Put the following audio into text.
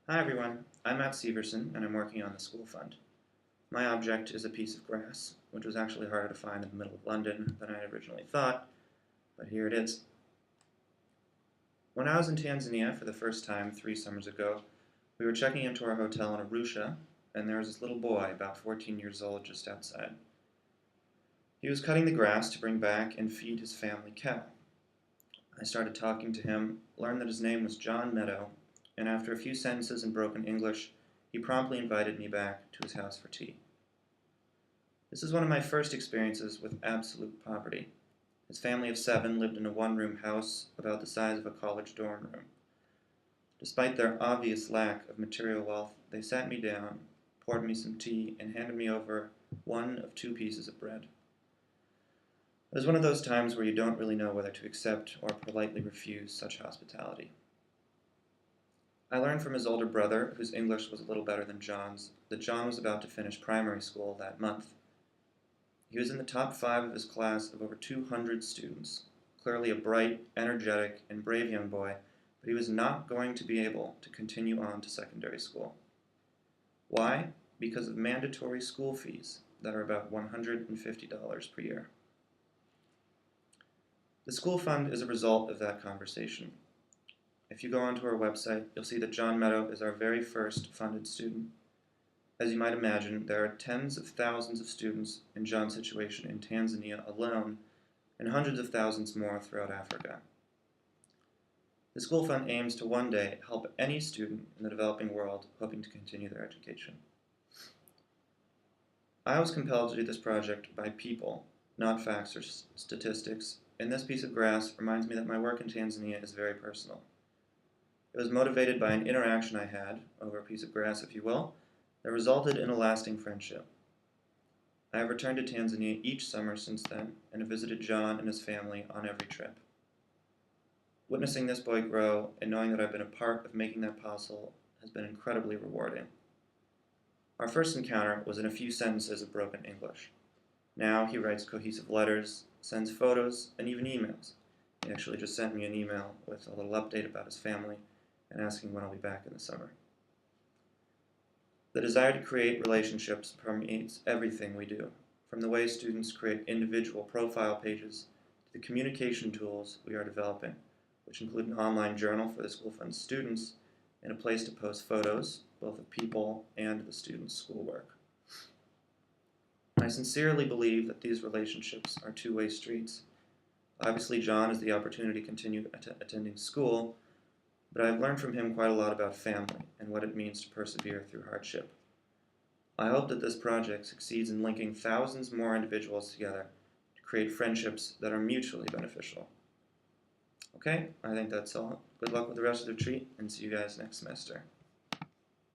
Hi everyone, I'm Matt Severson and I'm working on the school fund. My object is a piece of grass, which was actually harder to find in the middle of London than I had originally thought, but here it is. When I was in Tanzania for the first time 3 summers ago, we were checking into our hotel in Arusha, and there was this little boy about 14 years old just outside. He was cutting the grass to bring back and feed his family cow. I started talking to him, learned that his name was John Meadow, and after a few sentences in broken English, he promptly invited me back to his house for tea. This is one of my first experiences with absolute poverty. His family of 7 lived in a one-room house about the size of a college dorm room. Despite their obvious lack of material wealth, they sat me down, poured me some tea, and handed me over one of 2 pieces of bread. It was one of those times where you don't really know whether to accept or politely refuse such hospitality. I learned from his older brother, whose English was a little better than John's, that John was about to finish primary school that month. He was in the top 5 of his class of over 200 students, clearly a bright, energetic, and brave young boy, but he was not going to be able to continue on to secondary school. Why? Because of mandatory school fees that are about $150 per year. The school fund is a result of that conversation. If you go onto our website, you'll see that John Meadow is our very first funded student. As you might imagine, there are tens of thousands of students in John's situation in Tanzania alone, and hundreds of thousands more throughout Africa. The school fund aims to one day help any student in the developing world hoping to continue their education. I was compelled to do this project by people, not facts or statistics, and this piece of grass reminds me that my work in Tanzania is very personal. It was motivated by an interaction I had, over a piece of grass if you will, that resulted in a lasting friendship. I have returned to Tanzania each summer since then and have visited John and his family on every trip. Witnessing this boy grow and knowing that I've been a part of making that possible has been incredibly rewarding. Our first encounter was in a few sentences of broken English. Now he writes cohesive letters, sends photos, and even emails. He actually just sent me an email with a little update about his family and asking when I'll be back in the summer. The desire to create relationships permeates everything we do, from the way students create individual profile pages to the communication tools we are developing, which include an online journal for the school fund's students and a place to post photos, both of people and the students' schoolwork. I sincerely believe that these relationships are two-way streets. Obviously, John has the opportunity to continue attending school, but I've learned from him quite a lot about family and what it means to persevere through hardship. I hope that this project succeeds in linking thousands more individuals together to create friendships that are mutually beneficial. Okay, I think that's all. Good luck with the rest of the retreat, and see you guys next semester.